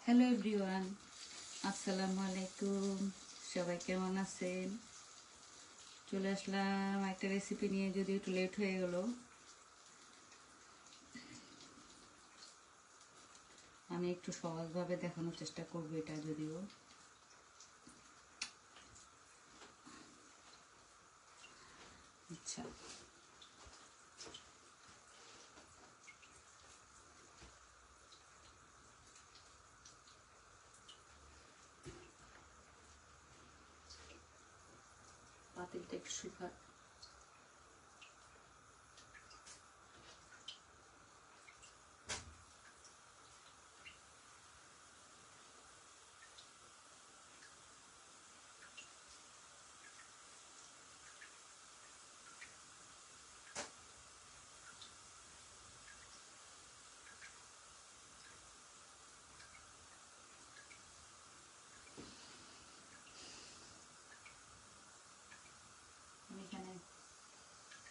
Hello everyone, আসসালামু আলাইকুম। সবাই কেমন আছেন? চলে আসলাম একটা রেসিপি নিয়ে, যদিও একটু লেট হয়ে গেল। আমি একটু সহজভাবে দেখানোর চেষ্টা করব এটা, যদিও আচ্ছা। পাতিলটা একটু শুকা। আমি এখানে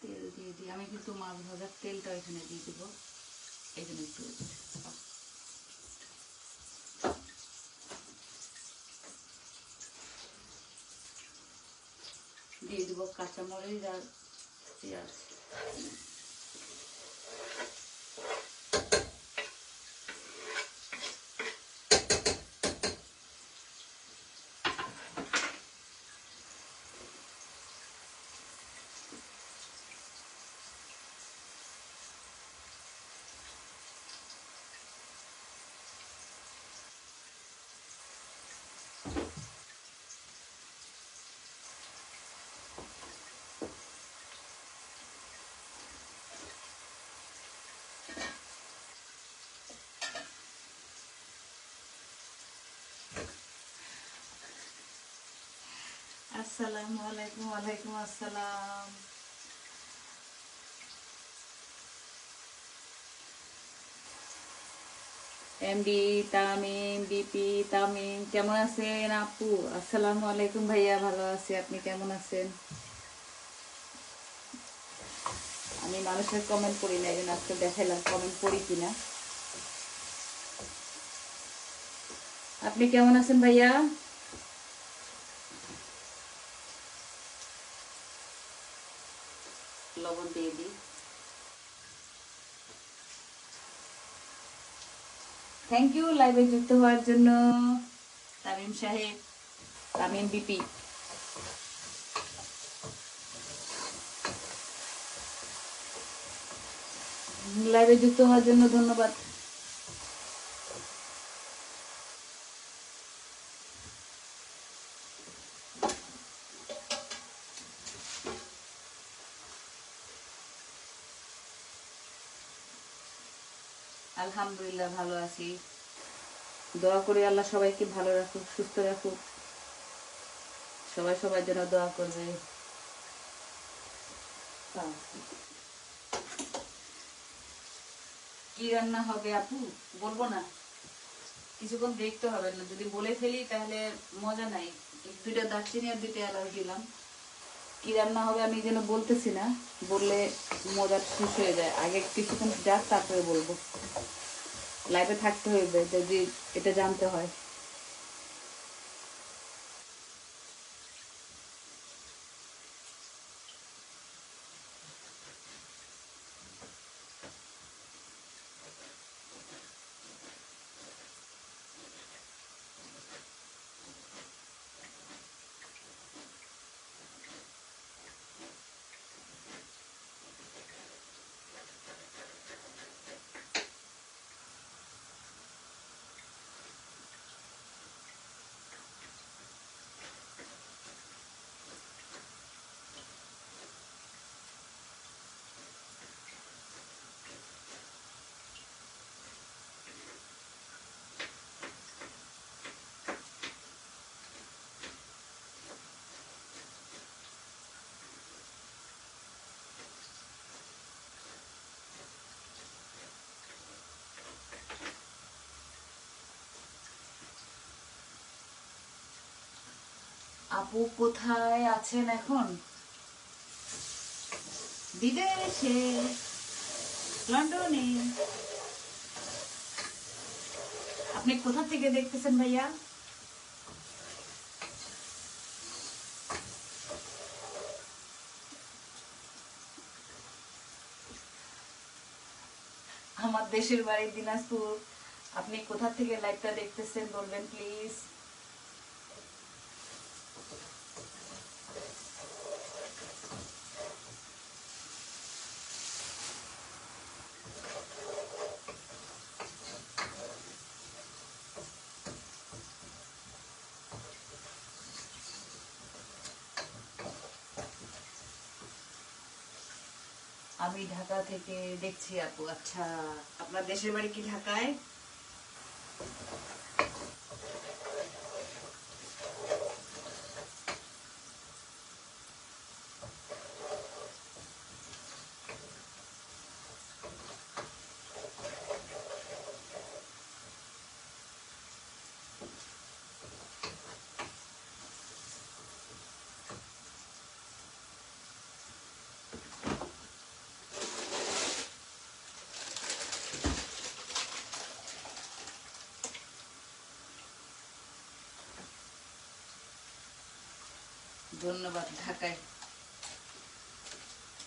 তেল দিয়ে দিই। আমি কিন্তু মাছ ভাজার তেলটা এখানে দিয়ে দেবো। এই জন্য একটু দিয়ে দেবো কাঁচামরিচ আর পেঁয়াজ। আসসালামু আলাইকুম। ওয়ালাইকুম আসসালাম। এমডি তামিম, বিপি তামিম, কেমন আছেন আপু? আসসালামু আলাইকুম ভাইয়া, ভালো আছি। আপনি কেমন আছেন? আমি মানুষের কমেন্ট পড়ি না, এই জন্য আজকে দেখাইলাম কমেন্ট পড়ি কিনা। আপনি কেমন আছেন ভাইয়া? লবণ দিয়ে দিই। থ্যাংক ইউ লাইভে যুক্ত হওয়ার জন্য তামিম সাহেব, তামিম বিপি। লাইভে যুক্ত হওয়ার জন্য ধন্যবাদ। আলহামদুলিল্লাহ ভালো আছি। দোয়া করি আল্লাহ সবাইকে ভালো রাখুক, সুস্থ রাখুক। সবাই সবার জন্য দোয়া করবে। কি রান্না হবে আপু বলবো না, কিছুক্ষণ দেখতে হবে না। যদি বলে ফেলি তাহলে মজা নাই। দুইটা দারচিনি আর দুইটা এলাচ দিলাম। কি রান্না হবে আমি যেন বলতেছি না, বললে মজা শেষ হয়ে যায়। আগে কিছুক্ষণ যাক, তারপরে বলবো। লাইভে থাকতে হইবে যদি এটা জানতে হয়। আপু কোথায় আছেন এখন? বিদেশে, লন্ডনে। আপনি কোথা থেকে দেখতেছেন ভাইয়া? আমার দেশের বাড়ি দিনাজপুর। আপনি কোথা থেকে লাইভটা দেখতেছেন বলবেন প্লিজ। আমি ঢাকা থেকে দেখছি আপু। আচ্ছা, আপনার দেশের বাড়ি কি ঢাকায়? ধন্যবাদ। ঢাকায়,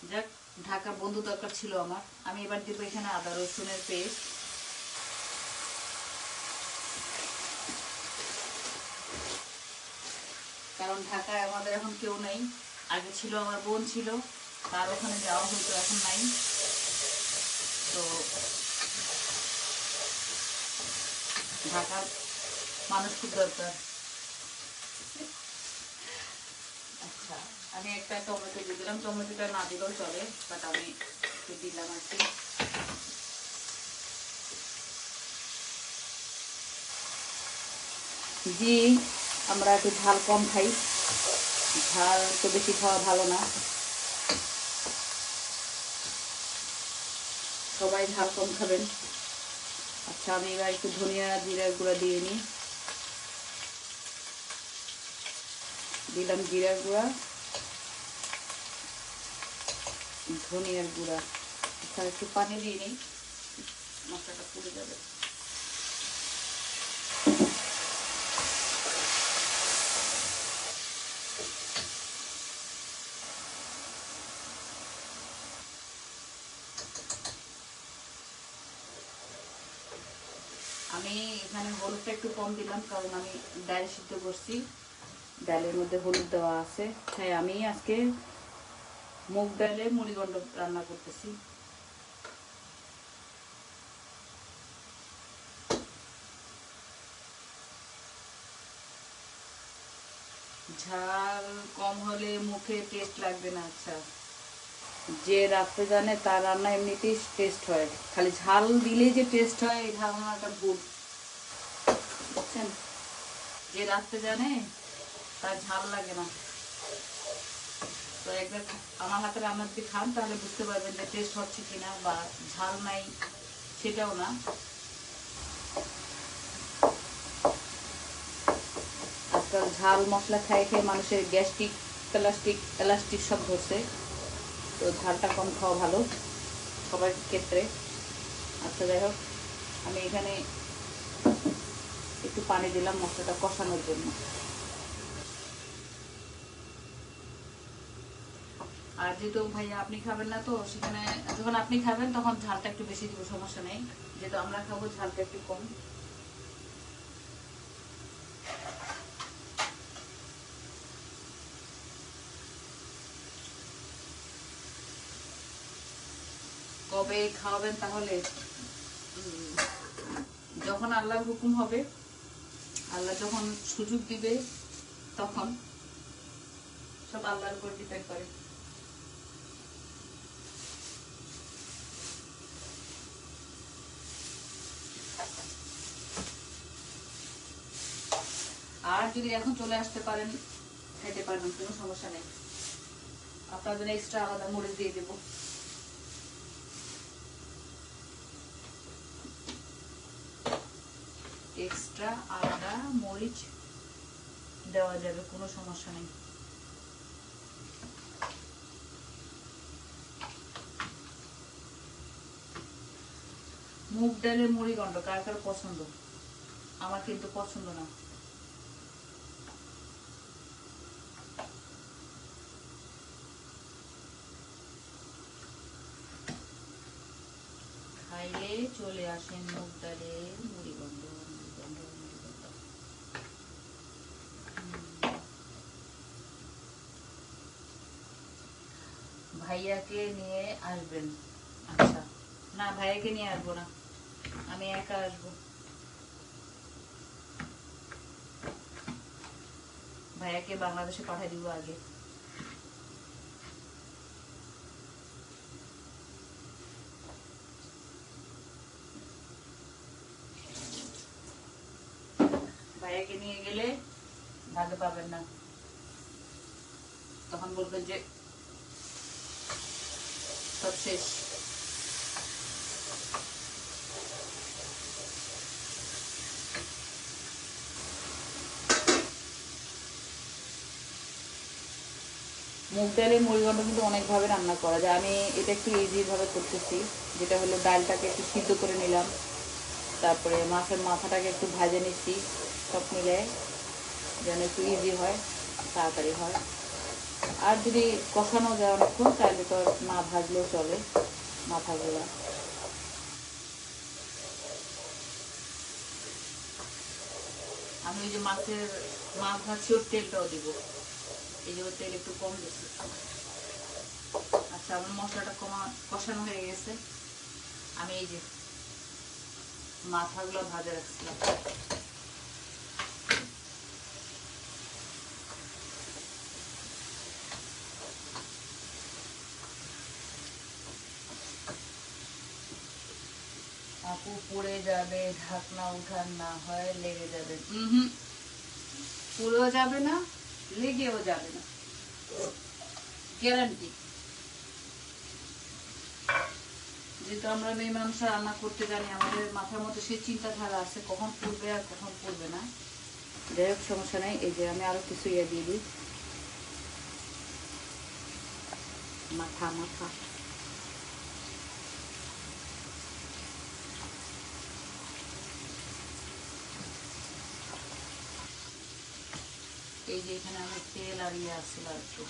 যাক, ঢাকার বন্ধু দরকার ছিল আমার। আমি এবার দিব এখানে আদা রসুনের পেস্ট। কারণ ঢাকায় আমাদের এখন কেউ নেই। আগে ছিল, আমার বোন ছিল, তার ওখানে যাওয়া হতো, এখন নাই। তো ঢাকার মানুষ খুব দরকার। আচ্ছা, আমি একটা টমেটো দিয়ে দিলাম। টমেটোটা না দিলেও চলে, বাট আমি একটু দিলাম আর কি। জি, আমরা একটু ঝাল কম খাই। ঝাল তো বেশি খাওয়া ভালো না, সবাই ঝাল কম খাবেন। আচ্ছা, আমি এবার একটু ধনিয়া জিরার গুঁড়া দিয়ে নিই। দিলাম জিরার গুঁড়া, ধনিয়ার গুঁড়া। আচ্ছা, একটু পানি দিয়ে নিই, মশলাটা পুড়ে যাবে। আমি এখানে হলুদটা একটু কম দিলাম, কারণ আমি ডাল সিদ্ধ করছি, ডালের মধ্যে হলুদ দেওয়া আছে। হ্যাঁ, আমি আজকে মুগ ডালে মুড়িঘণ্ট রান্না করতেছি। ঝাল কম হলে মুখে টেস্ট লাগবে না। আচ্ছা, যে রাখতে জানে তার রান্না এমনিতেই টেস্ট হয়, খালি ঝাল দিলেই যে টেস্ট হয় এই ধারণাটা ভুল, বুঝছেন? যে রাখতে জানে তার ঝাল লাগে না। তো একবার আমার হাতে রান্না যদি খান তাহলে বুঝতে পারবেন যে টেস্ট হচ্ছে কিনা, বা ঝাল নাই সেটাও না। আজকাল ঝাল মশলা খাই খেয়ে মানুষের গ্যাস্ট্রিক, এলাস্টিক সব ধরছে। তো ঝালটা কম খাওয়া ভালো সবার ক্ষেত্রে। আচ্ছা, যাই হোক, আমি এখানে একটু পানি দিলাম মশলাটা কষানোর জন্য। আর যেহেতু ভাইয়া আপনি খাবেন না, তো সেখানে যখন আপনি খাবেন তখন ঝালটা একটু বেশি দিব, সমস্যা নেই। যেহেতু আমরা খাবো, ঝালটা একটু কম। কবে খাওয়াবেন তাহলে? যখন আল্লাহর হুকুম হবে, আল্লাহ যখন সুযোগ দিবে, তখন। সব আল্লাহর উপর ডিপেন্ড করে। আর যদি এখন চলে আসতে পারেন, খেতে পারবেন, কোনো সমস্যা নেই। আপনার জন্য এক্সট্রা আলাদা মরিচ দিয়ে দেবো। এক্সট্রা আলাদা মরিচ দেওয়া যাবে, কোনো সমস্যা নেই। মুগ ডালের মুড়িঘণ্ট কার কার পছন্দ? আমার কিন্তু পছন্দ না। খাইলে চলে আসেন মুগ ডালের মুড়িগন্ধ। ভাইয়াকে নিয়ে আসবেন? আচ্ছা, না ভাইয়াকে নিয়ে আসবো না, আমি একা আসবো। ভাইয়াকে বাংলাদেশে পাঠিয়ে দিব আগে। ভাইয়াকে নিয়ে গেলে ভাগে পাবেন না, তখন বলবেন যে সব শেষ। মুগ ডালের মুড়িঘণ্ট কিন্তু অনেকভাবে রান্না করা যায়, আমি এটা একটু ইজিভাবে করতেছি। যেটা হলো ডালটাকে একটু সিদ্ধ করে নিলাম, তারপরে মাছের মাথাটাকে একটু ভাজে নিচ্ছি, সব মিলে যেন একটু ইজি হয়, তাড়াতাড়ি হয়। আর যদি কষানো যায় অনেকক্ষণ তাহলে তো না ভাজলেও চলে মাথাগুলো। আমি ওই যে মাছ ভাজছি ওর তেলটাও দিব, এই যে ওর তেল একটু কম দিচ্ছি। আচ্ছা, আমার মশলাটা কষানো হয়ে গেছে, আমি এই যে মাথাগুলো ভাজা রাখছিলাম, আপু পুড়ে যাবে, ঢাকনা উঠান না হয় লেগে যাবে। পুড়েও যাবে না, লেগেও যাবে না, গ্যারান্টি। যেহেতু আমরা মেয়ে মানুষ রান্না করতে জানি, আমাদের মাথার মধ্যে সেই চিন্তাধারা আছে কখন পুড়বে আর কখন পুড়বে না। যাই হোক, সমস্যা নেই। এই যে আমি আরো কিছু ইয়ে দিয়ে দিই, মাথা মাথা এই যে এখানে আমি তেল আর ইয়ে আসছিল আর একটু।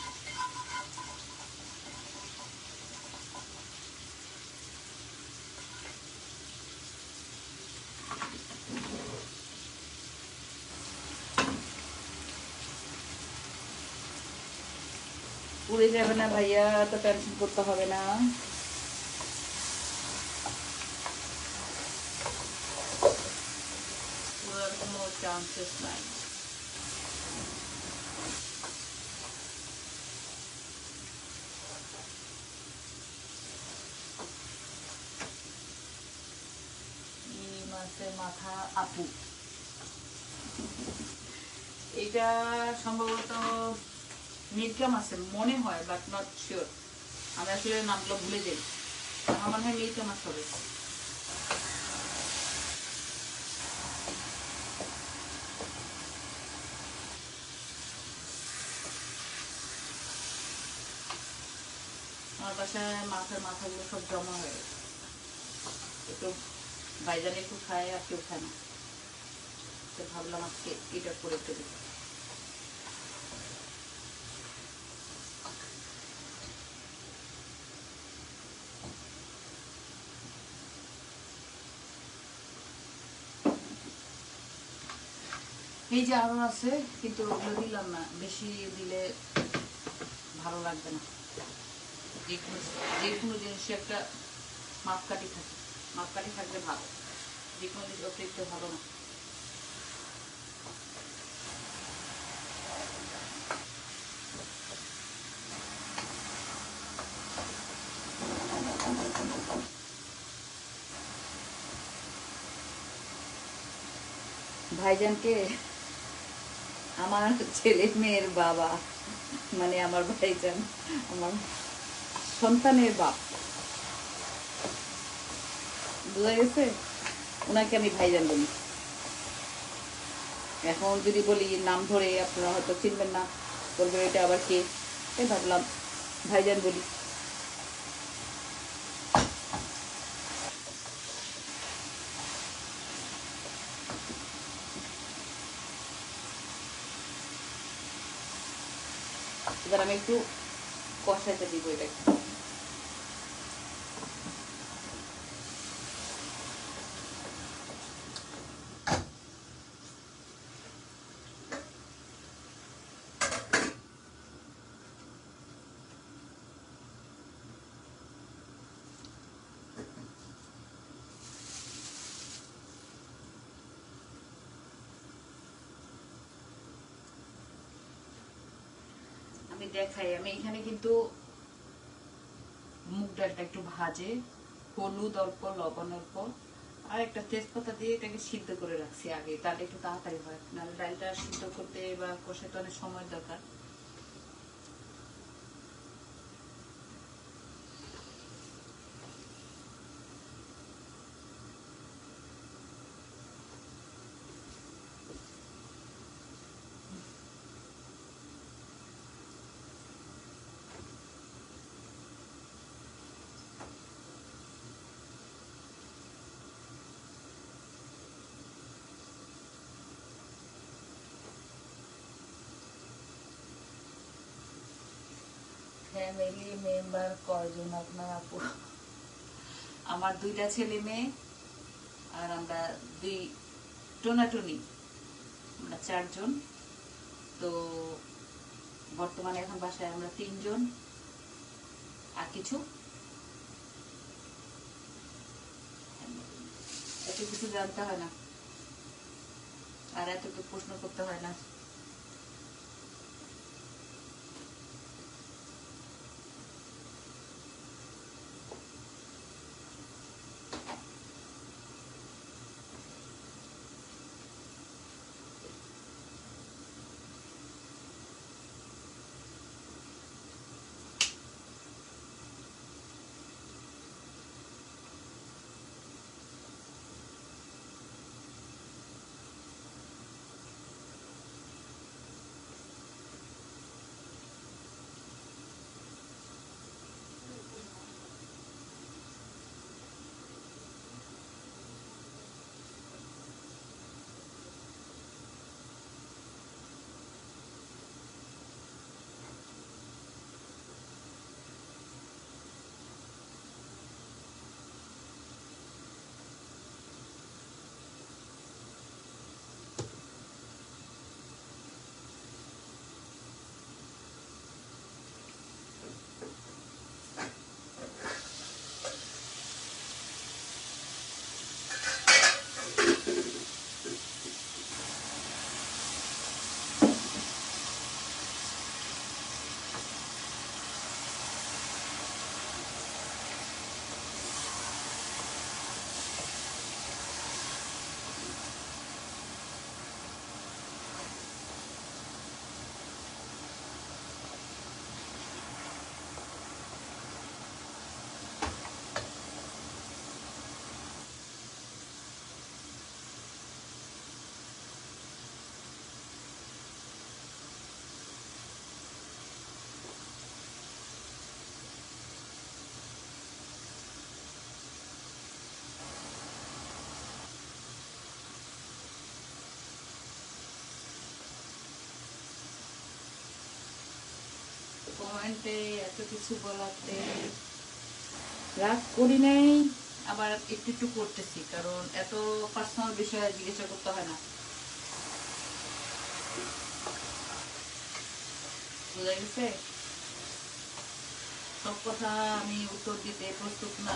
পুড়ে যাবে না ভাইয়া, তো টেনশন করতে হবে না। পুরার কোনো চান্সেস নাই। মাছের মাথা আপু, এটা সম্ভবত মিরকা মাছের মনে হয়, বাট নট শিওর। আমি আসলে নামগুলো ভুলে যাই, আমার মনে হয় মিরকা মাছ হবে। আমার বাসায় মাছের মাথাগুলো সব জমা হয়ে গেছে, একটু ভাইজান একটু খায় আর কেউ খায় না, তো ভাবলাম আজকে এটা করে একটু দিই। এই যে আরো আছে, কিন্তু ওগুলো দিলাম না, বেশি দিলে ভালো লাগবে না। যে কোনো জিনিসে একটা মাপকাঠি থাকে, মাপকাঠি থাকলে ভালো, যে কোনো জিনিস অতিরিক্ত ভালো না। ভাইজানকে আমার ছেলে মেয়ের বাবা, মানে আমার ভাইজান আমার সন্তানের বাপ, বোঝা গেছে? ওনাকে আমি ভাইজান বলি। এখন যদি বলি নাম ধরে আপনারা হয়তো চিনবেন না, বলবেন এটা আবার কে, তাই ভাবলাম ভাইজান বলি। এবার আমি একটু কষাইতে দিব এটাকে। আমি দেখাই, আমি এখানে কিন্তু মুগ ডালটা একটু ভাজে, হলুদ অল্প, লবণ অল্প আর একটা তেজপাতা দিয়ে এটাকে সিদ্ধ করে রাখছি আগে, তাহলে একটু তাড়াতাড়ি হয়, নাহলে ডালটা সিদ্ধ করতে বা কষাতে অনেক সময় দরকার। ফ্যামিলি মেম্বার কয়জন আপনার আপু? আমার 2টা ছেলে মেয়ে আর আমরা 2 টোনাটুনি, আমরা 4 জন। তো বর্তমানে এখন বাসায় আমরা 3 জন, আর কিছু এত কিছু জানতে হয় না আর এত প্রশ্ন করতে হয় না। কমেন্টে এত কিছু বলাতে রাগ করি নাই, আবার একটু একটু করতেছি, কারণ এত পার্সোনাল বিষয়ে জিজ্ঞাসা করতে হয় না। বুঝা গেছে? সব কথা আমি উত্তর দিতে প্রস্তুত না।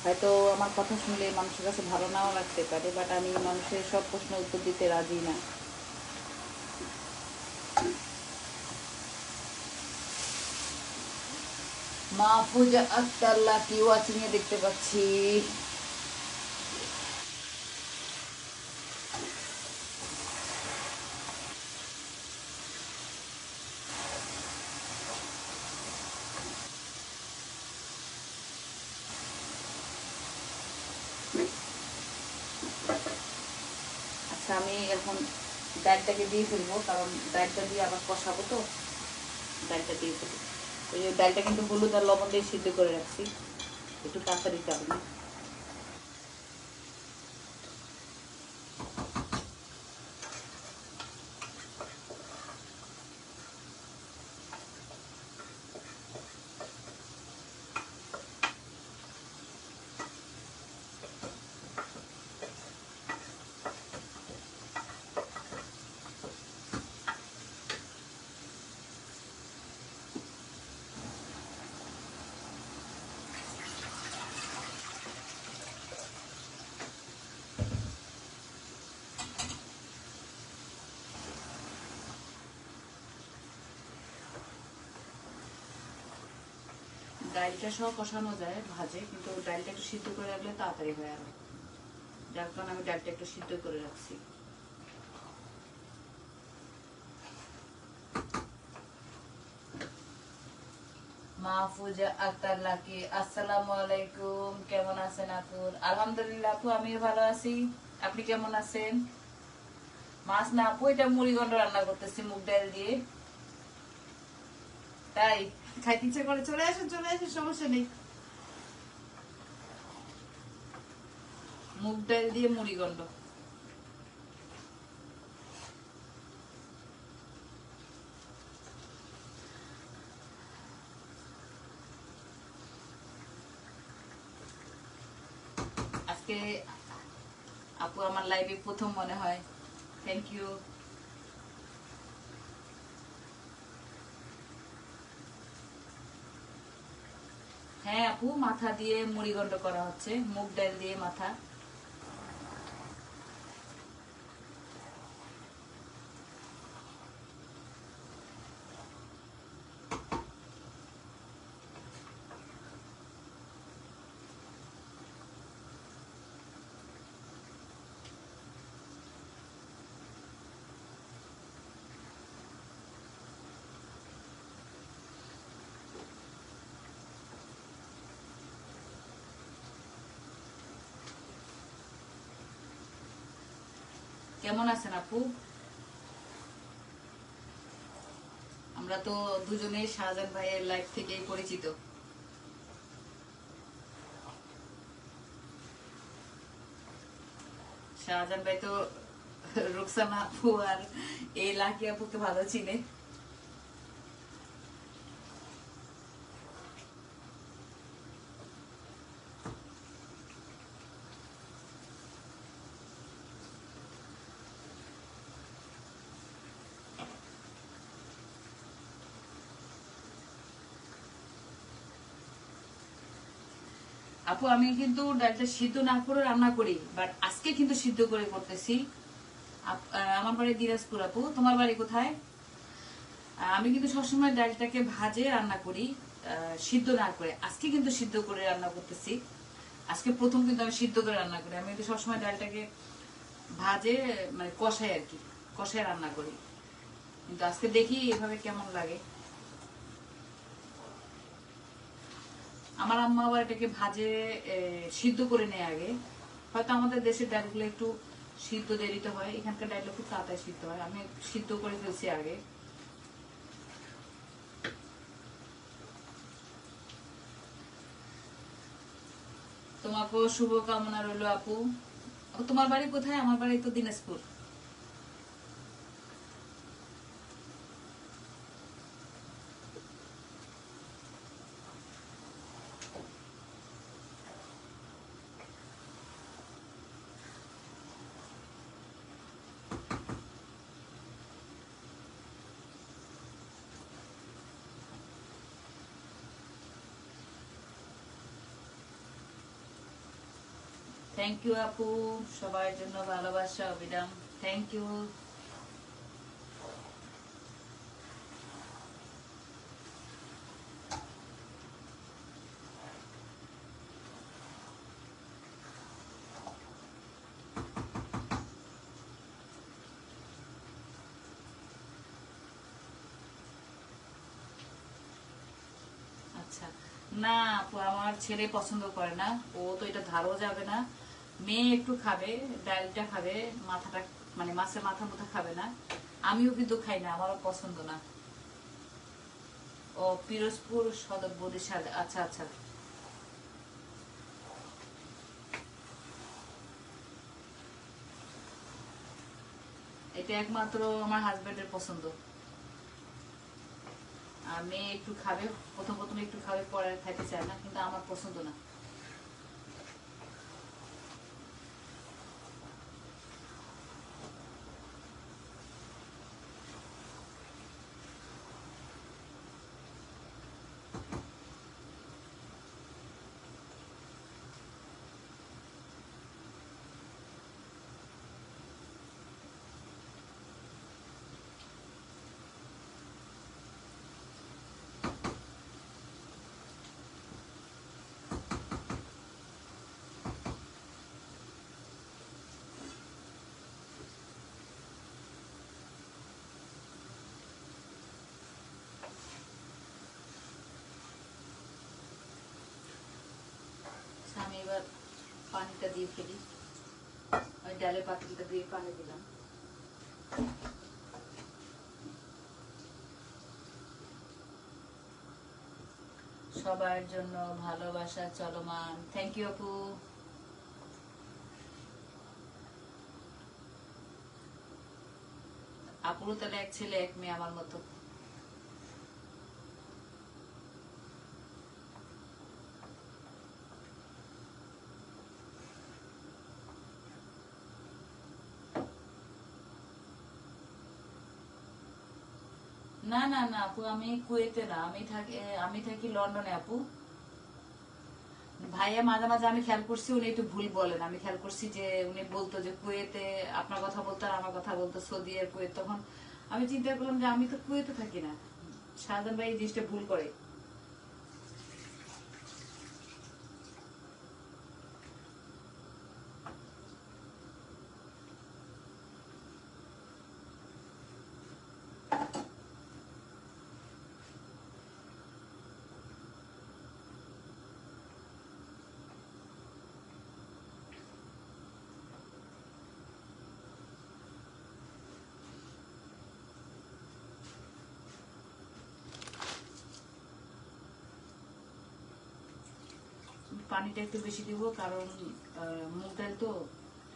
হয়তো আমার কথা শুনলে মানুষের কাছে ভালো নাও লাগতে পারে, বাট আমি মানুষের সব প্রশ্নের উত্তর দিতে রাজি না। Mahfuza Akter lucky watching a দেখতে পাচ্ছি। আচ্ছা, আমি এখন ডালটাকে দিয়ে ফেলবো, কারণ ডালটা দিয়ে আবার কষাবো, তো ডালটা দিয়ে ফেলবো। ওই যে ডালটা কিন্তু হলুদ আর লবণ দিয়ে সিদ্ধ করে রাখছি, একটু তাড়াতাড়ি যাবে না। ডালটা সহ কষানো যায় ভাজে, কিন্তু ডালটা একটু সিদ্ধ করে রাখলে তাড়াতাড়ি হয় আরো, যার কারণে আমি ডালটা একটু সিদ্ধ করে রাখছি। মাহফুজা আক্তার লাকি, আসসালামু আলাইকুম, কেমন আছেন আপু? আলহামদুলিল্লাহ আপু, আমিও ভালো আছি। আপনি কেমন আছেন? মাছ না আপু, এটা মুড়িঘণ্ট রান্না করতেছি মুগ ডাল দিয়ে। তাই খাইতে ইচ্ছে করে? চলে আসুন, চলে আসুন, সমস্যা নেই। মুগ ডাল দিয়ে মুড়িঘণ্ট। আজকে আপু আমার লাইভে প্রথম মনে হয়। Thank you. হ্যাঁ আপু, মাথা দিয়ে মুড়িঘণ্ট করা হচ্ছে, মুগ ডাল দিয়ে মাথা। কেমন আছেন আপু? আমরা তো দুজনেই শাহজাহান ভাইয়ের লাইভ থেকেই পরিচিত। শাহজাহান ভাই তো রুকসানা আপু আর এই লাকি আপুকে ভালো চিনে। আপু আমি কিন্তু ডালটা সিদ্ধ না করে রান্না করি, বাট আজকে কিন্তু সিদ্ধ করে করতেছি। আমার বাড়ি দিনাজপুর আপু, তোমার বাড়ি কোথায়? আমি কিন্তু সবসময় ডালটাকে ভাজে রান্না করি, সিদ্ধ না করে। আজকে কিন্তু সিদ্ধ করে রান্না করতেছি। আজকে প্রথম কিন্তু আমি সিদ্ধ করে রান্না করি। আমি কিন্তু সবসময় ডালটাকে ভাজে, মানে কষাই আর কি, কষায় রান্না করি। কিন্তু আজকে দেখি এভাবে কেমন লাগে। আমার আম্মা আবার এটাকে ভাজে সিদ্ধ করে নেয় আগে। হয়তো আমাদের দেশের ডালগুলো একটু সিদ্ধ দেরিতে হয়, এখানকার ডালগুলো খুব তাড়াতাড়ি সিদ্ধ হয়। আমি সিদ্ধ করে ফেলছি আগে। তোমাকেও শুভকামনা রইল আপু। তোমার বাড়ি কোথায়? আমার বাড়ি তো দিনাজপুর। থ্যাংক ইউ আপু, সবার জন্য ভালোবাসা অবিরাম। Thank you. আচ্ছা, না আপু, আমার ছেলে পছন্দ করে না। ও তো এটা ধারও যাবে না। মেয়ে একটু খাবে, ডালটা খাবে, মাথাটা মানে মাছের মাথা মুথা খাবে না। আমিও কিন্তু খাই না, আমারও পছন্দ না। ও পিরোজপুর সদর, বরিশাল। আচ্ছা আচ্ছা। এটা একমাত্র আমার হাজবেন্ডের পছন্দ। আর মেয়ে একটু খাবে, প্রথম প্রথম একটু খাবে, পরে আর খাইতে চায় না, কিন্তু আমার পছন্দ না। আমি এবার পানিটা দিয়ে ফেলি। ওই ডালের পাতিলটা দিয়ে পানি দিলাম। সবার জন্য ভালোবাসা চলমান। থ্যাংক ইউ আপু। আপুরও তাহলে এক ছেলে এক মেয়ে আমার মতো। না না না আপু, আমি কুয়েতে না, আমি থাকি লন্ডনে আপু। ভাইয়া মাঝে মাঝে আমি খেয়াল করছি উনি একটু ভুল বলেন, আমি খেয়াল করছি যে উনি বলতো যে কুয়েতে আপনার কথা বলতো আর আমার কথা বলতো সৌদি আর কুয়েত, তখন আমি চিন্তা করলাম যে আমি তো কুয়েতে থাকি না। শাহজাহান ভাই এই জিনিসটা ভুল করে। পানিটা একটু বেশি দিব, কারণ মুগ ডাল তো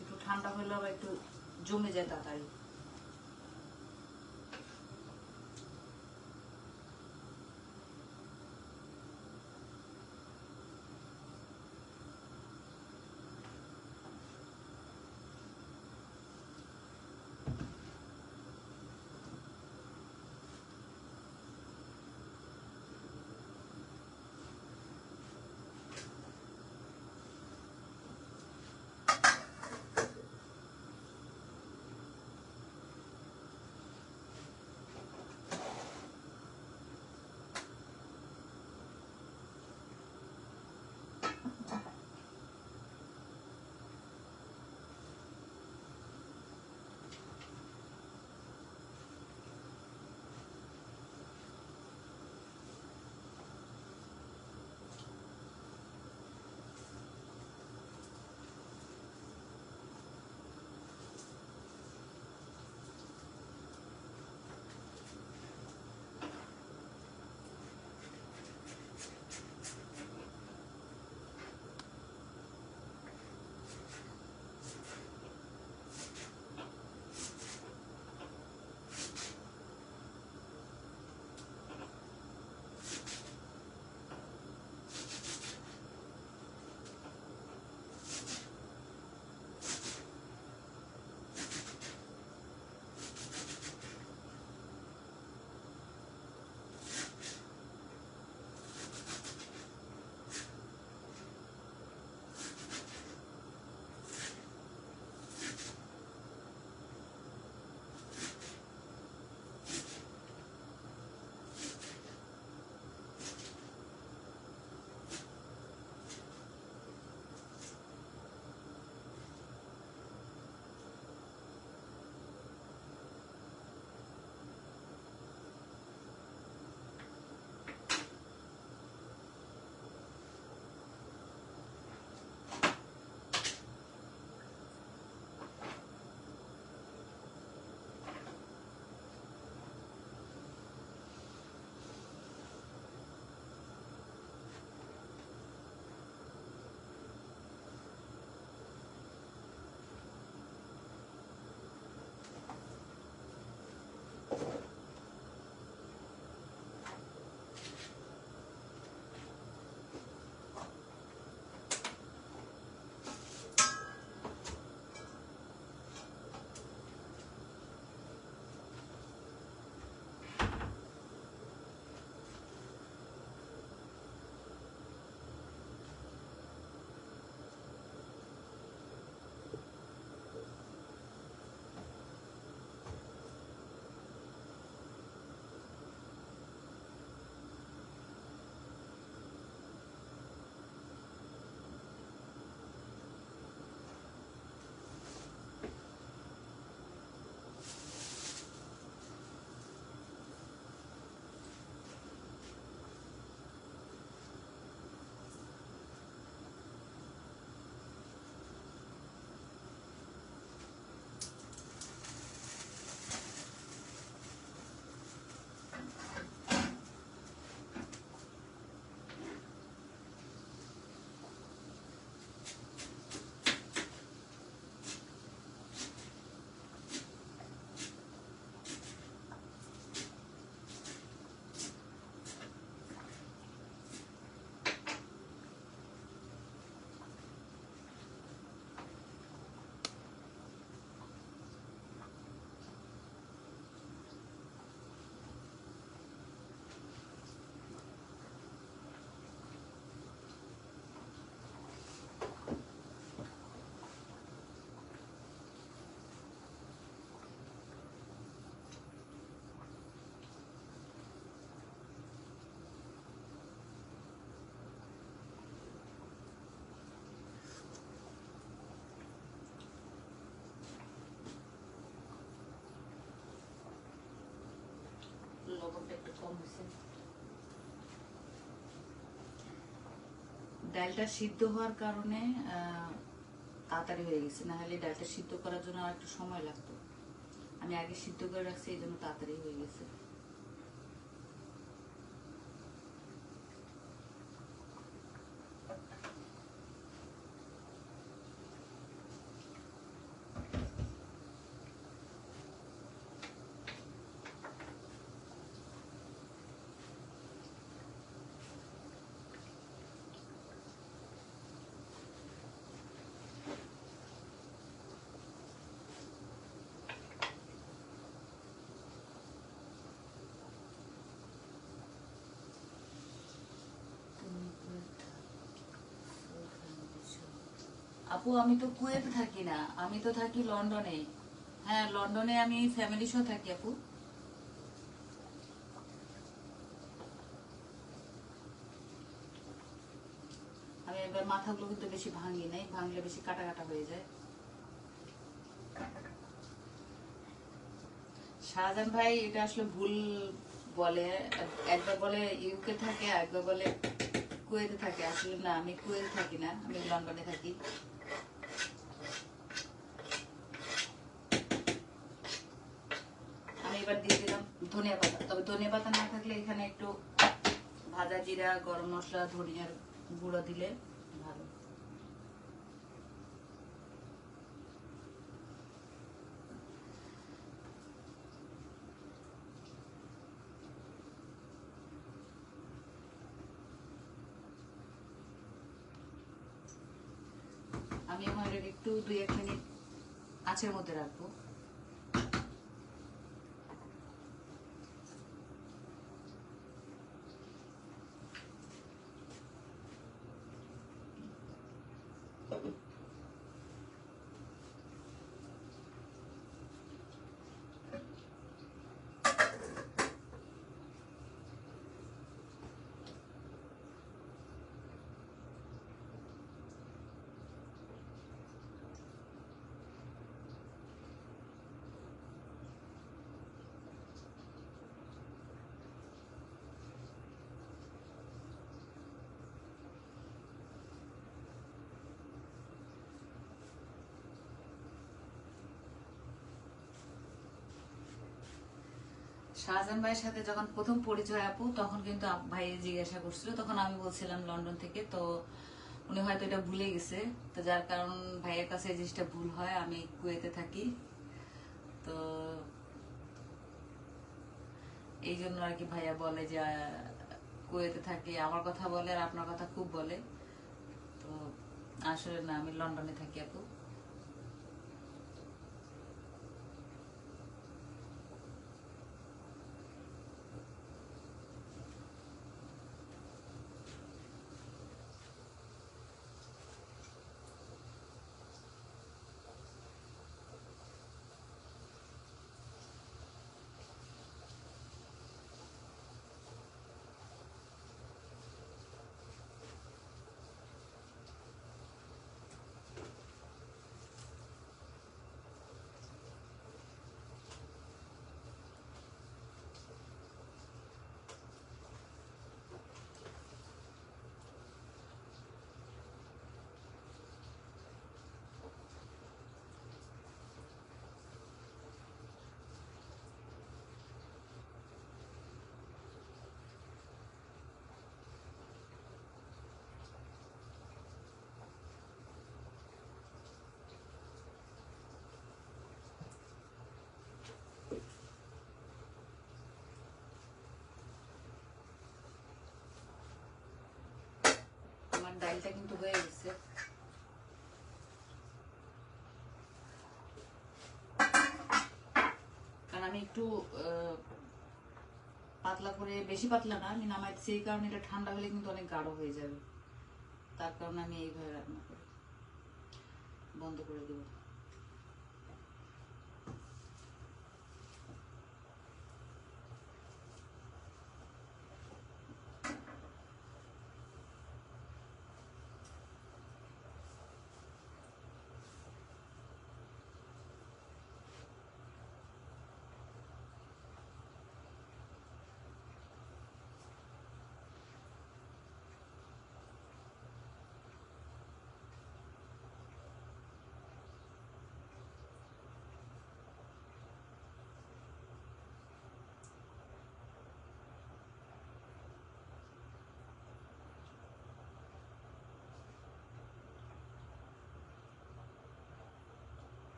একটু ঠান্ডা হলে আবার একটু জমে যায় তাড়াতাড়ি। লবণটা একটু কম হয়েছে। ডালটা সিদ্ধ হওয়ার কারণে তাড়াতাড়ি হয়ে গেছে, না হলে ডালটা সিদ্ধ করার জন্য আর একটু সময় লাগতো। আমি আগে সিদ্ধ করে রাখছি, এই জন্য তাড়াতাড়ি হয়ে গেছে। আপু আমি তো কুয়েতে থাকি না, আমি তো থাকি লন্ডনে। হ্যাঁ, লন্ডনে আমি ফ্যামিলি সহ থাকি আপু। আমি এবার মাথাগুলো কিন্তু বেশি ভাঙি নাই, ভাঙলে বেশি কাটা কাটা হয়ে যায়। শাহজাহান ভাই এটা আসলে ভুল বলে, একবার বলে ইউকে থাকে, একবার বলে কুয়েতে থাকে। আসলে না, আমি কুয়েতে থাকি না, আমি লন্ডনে থাকি। আমি এবার দিয়ে দিলাম ধনিয়া পাতা, তবে ধনিয়া পাতা না থাকলে এখানে একটু ভাজা জিরা, গরম মশলা, ধনিয়ার গুঁড়ো দিলে ভালো। আমি আমার একটু 2-1 মিনিট আঁচের মধ্যে রাখবো। শাহজাহান ভাইয়ের সাথে যখন প্রথম পরিচয় আপু, তখন কিন্তু ভাই জিজ্ঞাসা করছিল, তখন আমি বলছিলাম লন্ডন থেকে। তো উনি হয়তো এটা ভুলে গেছে, তো যার কারণ ভাইয়ের কাছে এই জিনিসটা ভুল হয়। আমি কুয়েতে থাকি, তো এই জন্য আর কি ভাইয়া বলে যে কুয়েতে থাকি, আমার কথা বলে আর আপনার কথা খুব বলে। তো আসলে না, আমি লন্ডনে থাকি আপু। আমার ডালটা কিন্তু হয়ে গেছে। কারণ আমি একটু পাতলা করে, বেশি পাতলা না আমি নামাইছি, এই কারণে এটা ঠান্ডা হলে কিন্তু অনেক গাঢ় হয়ে যাবে। তার কারণে আমি এইভাবে রান্না করি। বন্ধ করে দেবো।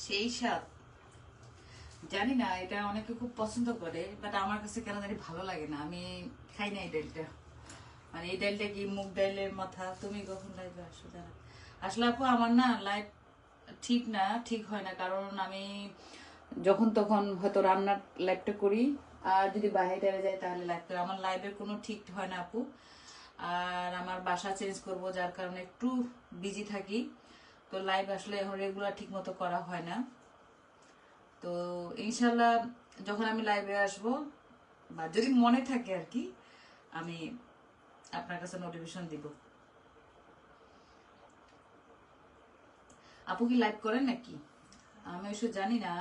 সেই স্বাদ। জানি না, এটা অনেকে খুব পছন্দ করে, বাট আমার কাছে কেন জানি ভালো লাগে না। আমি খাই না এই ডালটা। মানে এই ডালটা কি মুগ ডালের মাথা। তুমি কখন লাইভে আসো জানা? আসলে আপু আমার না লাইভ ঠিক না, ঠিক হয় না, কারণ আমি যখন তখন হয়তো রান্নার লাইভটা করি, আর যদি বাইরে টাইরে যাই তাহলে লাইভ করি। আমার লাইভের কোনো ঠিক হয় না আপু। আর আমার বাসা চেঞ্জ করব, যার কারণে একটু বিজি থাকি। তো লাইভ আসলে এখন রেগুলার ঠিক মতো করা হয় না। তো ইনশাল্লাহ যখন আমি লাইভে আসব, বা যদি মনে থাকে আর কি, আমি আপনার কাছে নোটিফিকেশন দিব। আপু কি লাইভ করেন নাকি? আমি অবশ্য জানি না,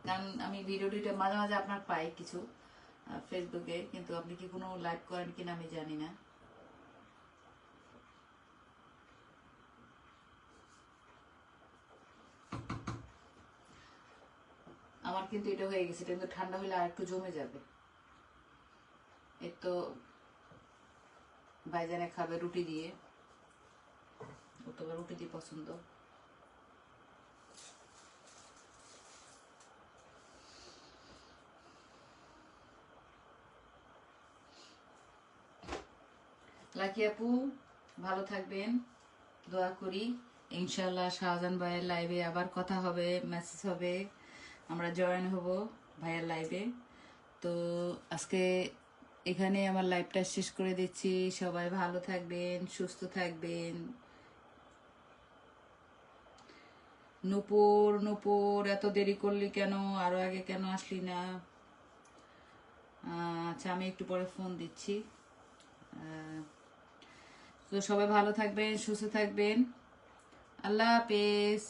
কারণ আমি ভিডিও টিডিও মাঝে মাঝে আপনার পাই কিছু ফেসবুকে, কিন্তু আপনি কি কোনো লাইভ করেন কিনা আমি জানি না। আমার কিন্তু এটা হয়ে গেছে, এটা কিন্তু ঠান্ডা হলে আর একটু জমে যাবে। এর তো ভাইজানে খাবে রুটি দিয়ে, ও তো রুটি দিয়ে পছন্দ। লাকি আপু ভালো থাকবেন, দোয়া করি। ইনশাল্লাহ শাহজাহান ভাইয়ের লাইভে আবার কথা হবে, মেসেজ হবে, আমরা জয়েন হব ভাইয়ের লাইভে। তো আজকে এখানে আমার লাইভটা শেষ করে দিচ্ছি। সবাই ভালো থাকবেন, সুস্থ থাকবেন। নূপুর, নূপুর এত দেরি করলি কেন? আরো আগে কেন আসলি না? আচ্ছা, আমি একটু পরে ফোন দিচ্ছি। তো সবাই ভালো থাকবেন, সুস্থ থাকবেন। আল্লাহ হাফেজ।